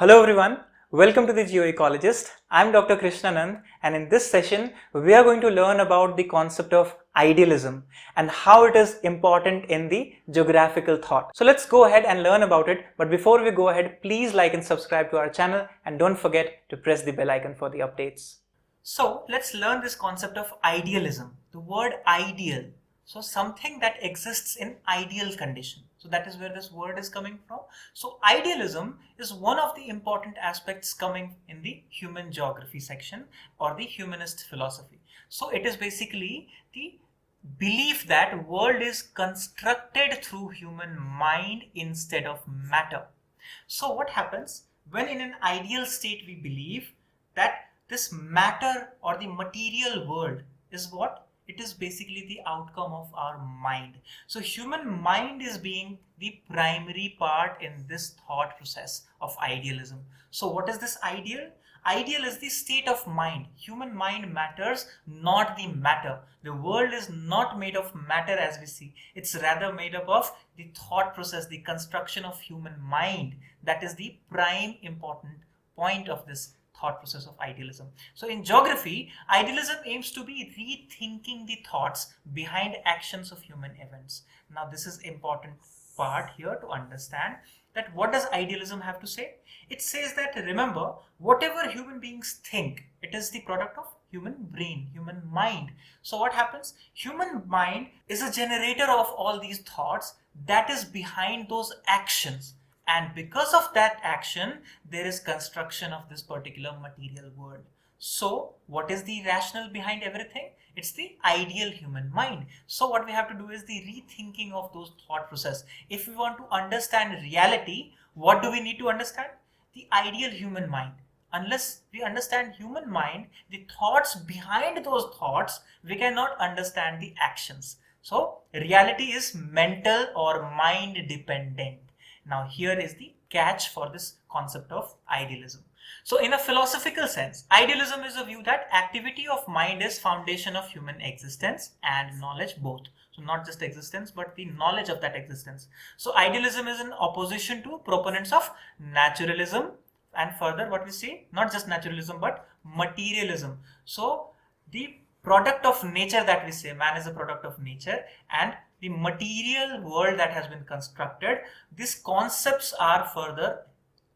Hello everyone, welcome to the Geoecologist. I'm Dr. Krishnanand, and in this session we are going to learn about the concept of idealism and how it is important in the geographical thought. So let's go ahead and learn about it, but before we go ahead, please like and subscribe to our channel and don't forget to press the bell icon for the updates. So let's learn this concept of idealism. The word ideal, so something that exists in ideal condition. So that is where this word is coming from. So idealism is one of the important aspects coming in the human geography section or the humanist philosophy. So it is basically the belief that world is constructed through human mind instead of matter. So what happens when in an ideal state we believe that this matter or the material world is what? It is basically the outcome of our mind. So human mind is being the primary part in this thought process of idealism. So what is this ideal? Ideal is the state of mind. Human mind matters, not the matter. The world is not made of matter as we see. It's rather made up of the thought process, the construction of human mind. That is the prime important point of this thought process of idealism. So in geography, idealism aims to be rethinking the thoughts behind actions of human events. Now this is important part here to understand that what does idealism have to say? It says that remember, whatever human beings think, it is the product of human brain, human mind. So what happens? Human mind is a generator of all these thoughts that is behind those actions. And because of that action, there is construction of this particular material world. So what is the rationale behind everything? It's the ideal human mind. So what we have to do is the rethinking of those thought process. If we want to understand reality, what do we need to understand? The ideal human mind. Unless we understand human mind, the thoughts behind those thoughts, we cannot understand the actions. So reality is mental or mind dependent. Now here is the catch for this concept of idealism. So in a philosophical sense, idealism is a view that activity of mind is foundation of human existence and knowledge both. So not just existence, but the knowledge of that existence. So idealism is in opposition to proponents of naturalism, and further what we see, not just naturalism, but materialism. So the product of nature that we say, man is a product of nature, and the material world that has been constructed, these concepts are further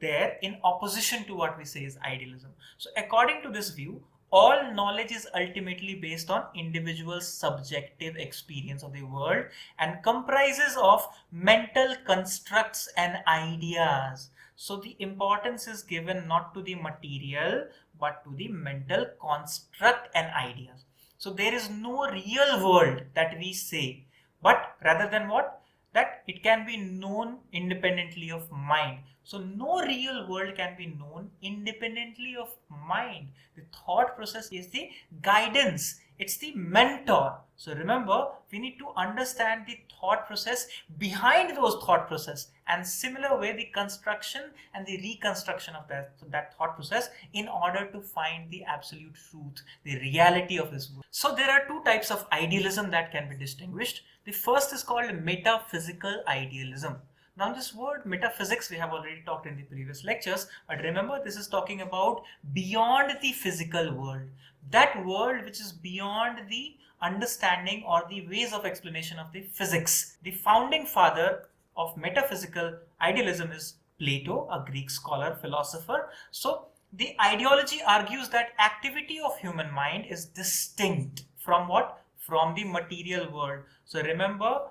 there in opposition to what we say is idealism. So according to this view, all knowledge is ultimately based on individual subjective experience of the world and comprises of mental constructs and ideas. So the importance is given not to the material but to the mental construct and ideas. So there is no real world that we say, but rather than what? That it can be known independently of mind. So no real world can be known independently of mind. The thought process is the guidance. It's the mentor. So remember, we need to understand the thought process behind those thought process, and similar way the construction and the reconstruction of that thought process in order to find the absolute truth, the reality of this world. So there are two types of idealism that can be distinguished. The first is called metaphysical idealism. Now this word metaphysics we have already talked in the previous lectures, but remember this is talking about beyond the physical world. That world which is beyond the understanding or the ways of explanation of the physics. The founding father of metaphysical idealism is Plato, a Greek scholar, philosopher. So the ideology argues that activity of human mind is distinct from what? From the material world. So remember,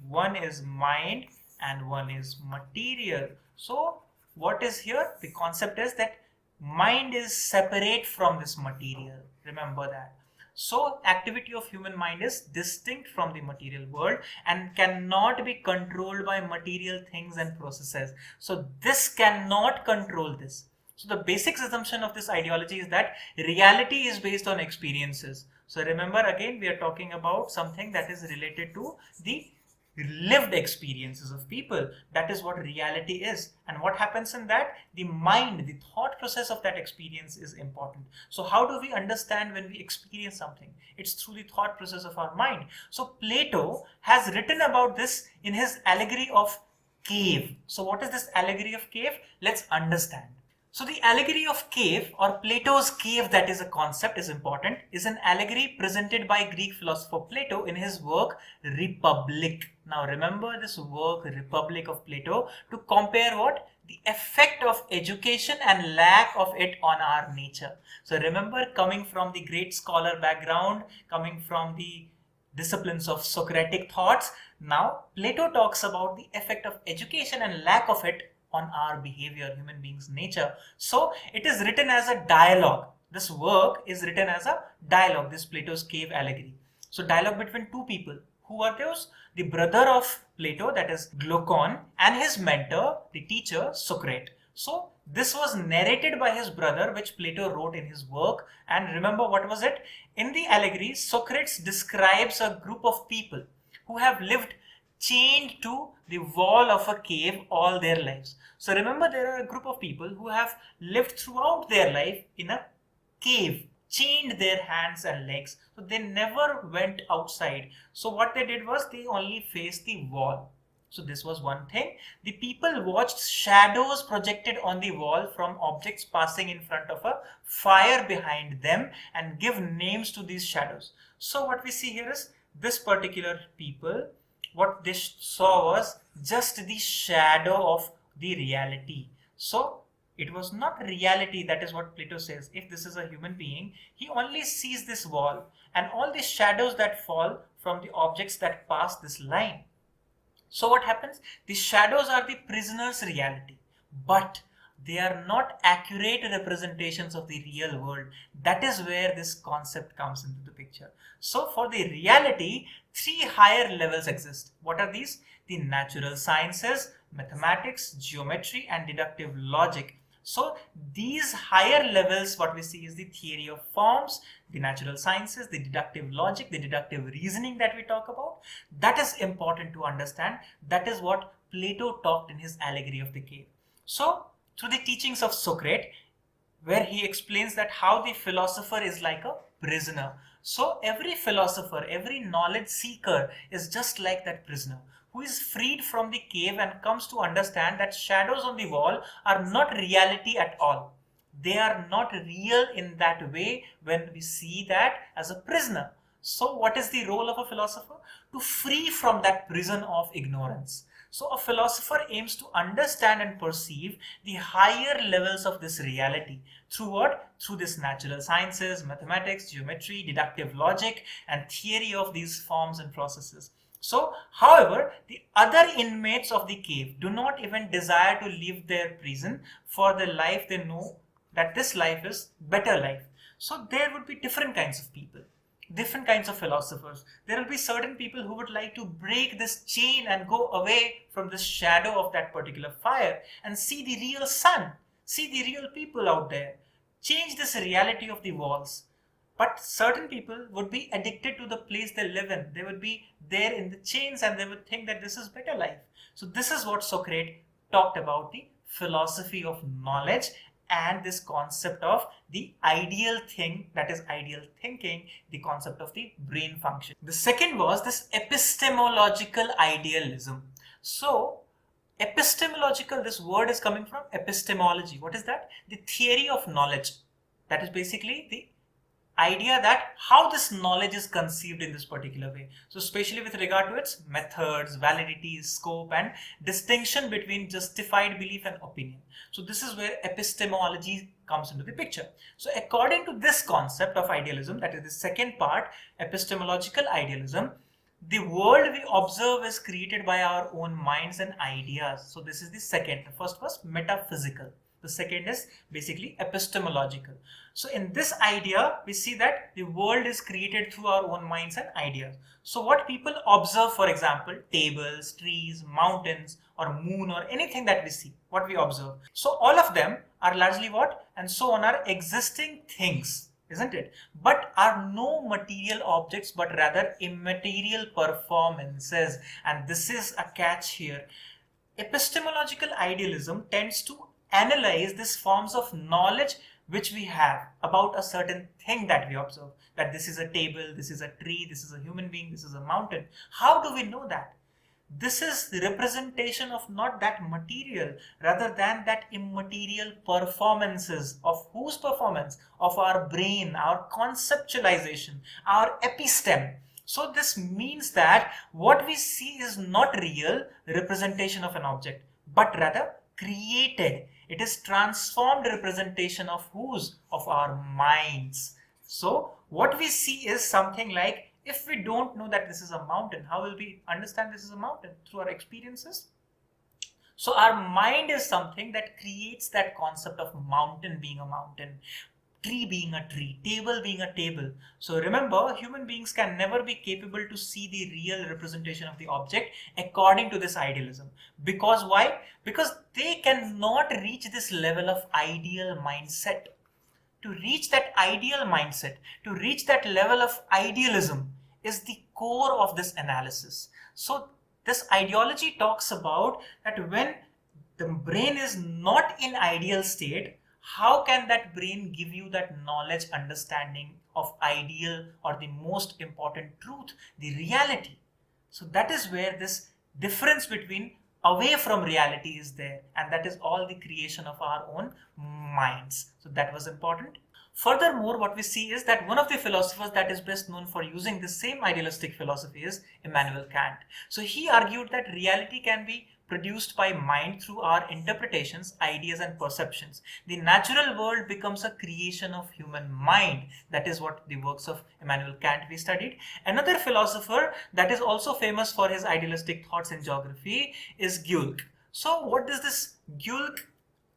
one is mind and one is material. So what is here? The concept is that mind is separate from this material. Remember that. So activity of human mind is distinct from the material world and cannot be controlled by material things and processes. So this cannot control this. So the basic assumption of this ideology is that reality is based on experiences. So remember, again we are talking about something that is related to the lived experiences of people. That is what reality is, and what happens in that, the mind, the thought process of that experience is important. So how do we understand when we experience something? It's through the thought process of our mind. So Plato has written about this in his allegory of cave. So what is this allegory of cave? Let's understand. So the allegory of cave, or Plato's cave, that is a concept, is important, is an allegory presented by Greek philosopher Plato in his work Republic. Now remember this work Republic of Plato to compare what? The effect of education and lack of it on our nature. So remember, coming from the great scholar background, coming from the disciplines of Socratic thoughts, now Plato talks about the effect of education and lack of it on our behavior, human beings' nature. So it is written as a dialogue. This work is written as a dialogue, this Plato's cave allegory. So dialogue between two people. Who are those? The brother of Plato, that is Glaucon, and his mentor, the teacher Socrates. So this was narrated by his brother, which Plato wrote in his work. And remember, what was it? In the allegory, Socrates describes a group of people who have lived chained to the wall of a cave all their lives. So remember, there are a group of people who have lived throughout their life in a cave, chained their hands and legs. So they never went outside. So what they did was they only faced the wall. So this was one thing. The people watched shadows projected on the wall from objects passing in front of a fire behind them and give names to these shadows. So what we see here is this particular people, what they saw was just the shadow of the reality. So it was not reality. That is what Plato says. If this is a human being, he only sees this wall and all the shadows that fall from the objects that pass this line. So what happens? The shadows are the prisoner's reality, but they are not accurate representations of the real world. That is where this concept comes into the picture. So for the reality, three higher levels exist. What are these? The natural sciences, mathematics, geometry, and deductive logic. So these higher levels, what we see is the theory of forms, the natural sciences, the deductive logic, the deductive reasoning that we talk about. That is important to understand. That is what Plato talked in his allegory of the cave. So through the teachings of Socrates, where he explains that how the philosopher is like a prisoner. So every philosopher, every knowledge seeker is just like that prisoner, who is freed from the cave and comes to understand that shadows on the wall are not reality at all. They are not real in that way when we see that as a prisoner. So what is the role of a philosopher? To free from that prison of ignorance. So a philosopher aims to understand and perceive the higher levels of this reality. Through what? Through this natural sciences, mathematics, geometry, deductive logic, and theory of these forms and processes. So, however, the other inmates of the cave do not even desire to leave their prison for the life. They know that this life is better life. So there would be different kinds of people, different kinds of philosophers. There will be certain people who would like to break this chain and go away from the shadow of that particular fire and see the real sun, see the real people out there, change this reality of the walls. But certain people would be addicted to the place they live in. They would be there in the chains and they would think that this is better life. So this is what Socrates talked about, the philosophy of knowledge and this concept of the ideal thing, that is ideal thinking, the concept of the brain function. The second was this epistemological idealism. So epistemological, this word is coming from epistemology. What is that? The theory of knowledge. That is basically the idea that how this knowledge is conceived in this particular way. So especially with regard to its methods, validity, scope, and distinction between justified belief and opinion. So this is where epistemology comes into the picture. So according to this concept of idealism, that is the second part, epistemological idealism, the world we observe is created by our own minds and ideas. So this is the second. The first was metaphysical. The second is basically epistemological. So in this idea, we see that the world is created through our own minds and ideas. So what people observe, for example, tables, trees, mountains, or moon, or anything that we see, what we observe. So all of them are largely what? And so on are existing things, isn't it? But are no material objects, but rather immaterial performances. And this is a catch here. Epistemological idealism tends to analyze these forms of knowledge which we have about a certain thing that we observe, that this is a table, this is a tree, this is a human being, this is a mountain. How do we know that? this is the representation of not that material, rather than that immaterial performances. Of whose performance? Of our brain, our conceptualization, our episteme. So this means that what we see is not real representation of an object, but rather created. It is transformed representation of whose? Of our minds. So what we see is something like, if we don't know that this is a mountain, how will we understand this is a mountain? Through our experiences. So our mind is something that creates that concept of mountain being a mountain, tree being a tree, table being a table. So remember, human beings can never be capable to see the real representation of the object according to this idealism. Because why? Because they cannot reach this level of ideal mindset. To reach that ideal mindset, to reach that level of idealism is the core of this analysis. So this ideology talks about that when the brain is not in ideal state, how can that brain give you that knowledge, understanding of ideal or the most important truth, the reality? So that is where this difference between away from reality is there, and that is all the creation of our own minds. So that was important. Furthermore, what we see is that one of the philosophers that is best known for using the same idealistic philosophy is Immanuel Kant. So he argued that reality can be produced by mind through our interpretations, ideas and perceptions. The natural world becomes a creation of human mind. That is what the works of Immanuel Kant we studied. Another philosopher that is also famous for his idealistic thoughts in geography is Gülk. So what does this Gülk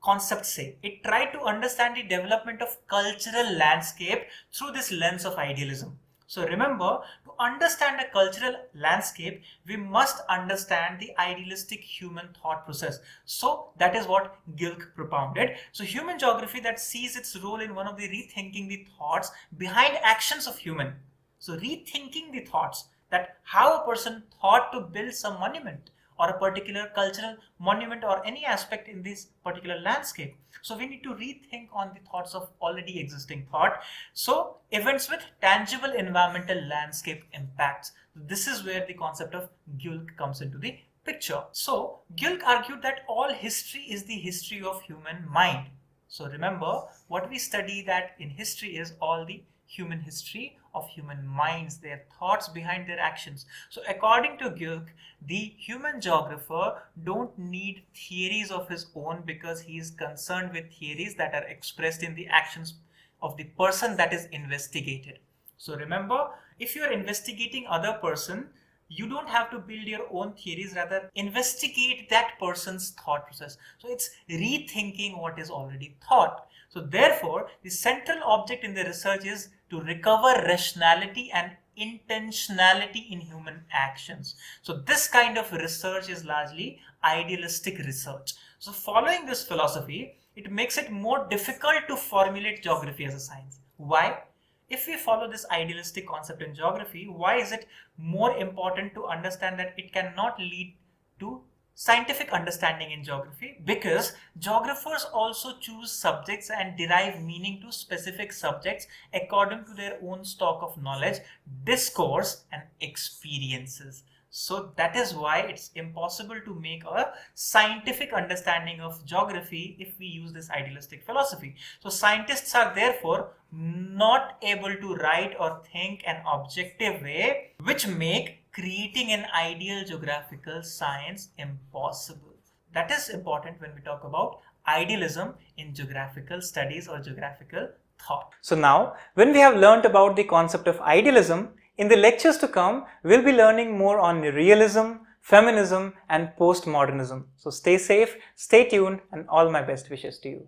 concept say? It tried to understand the development of cultural landscape through this lens of idealism. So remember, to understand a cultural landscape, we must understand the idealistic human thought process. So that is what Gülk propounded. So human geography that sees its role in one of the rethinking the thoughts behind actions of human. So rethinking the thoughts, that how a person thought to build some monument or a particular cultural monument or any aspect in this particular landscape. So we need to rethink on the thoughts of already existing thought. So events with tangible environmental landscape impacts. This is where the concept of Gülk comes into the picture. So Gülk argued that all history is the history of human mind. So remember, what we study that in history is all the human history of human minds, their thoughts behind their actions. So according to Gülk, the human geographer don't need theories of his own, because he is concerned with theories that are expressed in the actions of the person that is investigated. So remember, if you are investigating other person, you don't have to build your own theories, rather investigate that person's thought process. So it's rethinking what is already thought. So therefore, the central object in the research is to recover rationality and intentionality in human actions. So this kind of research is largely idealistic research. So following this philosophy, it makes it more difficult to formulate geography as a science. Why? If we follow this idealistic concept in geography, why is it more important to understand that it cannot lead to scientific understanding in geography? Because geographers also choose subjects and derive meaning to specific subjects according to their own stock of knowledge, discourse and experiences. So that is why it's impossible to make a scientific understanding of geography if we use this idealistic philosophy. So scientists are therefore not able to write or think an objective way, which make creating an ideal geographical science impossible. That is important when we talk about idealism in geographical studies or geographical thought. So now, when we have learnt about the concept of idealism, in the lectures to come, we'll be learning more on realism, feminism and postmodernism. So stay safe, stay tuned, and all my best wishes to you.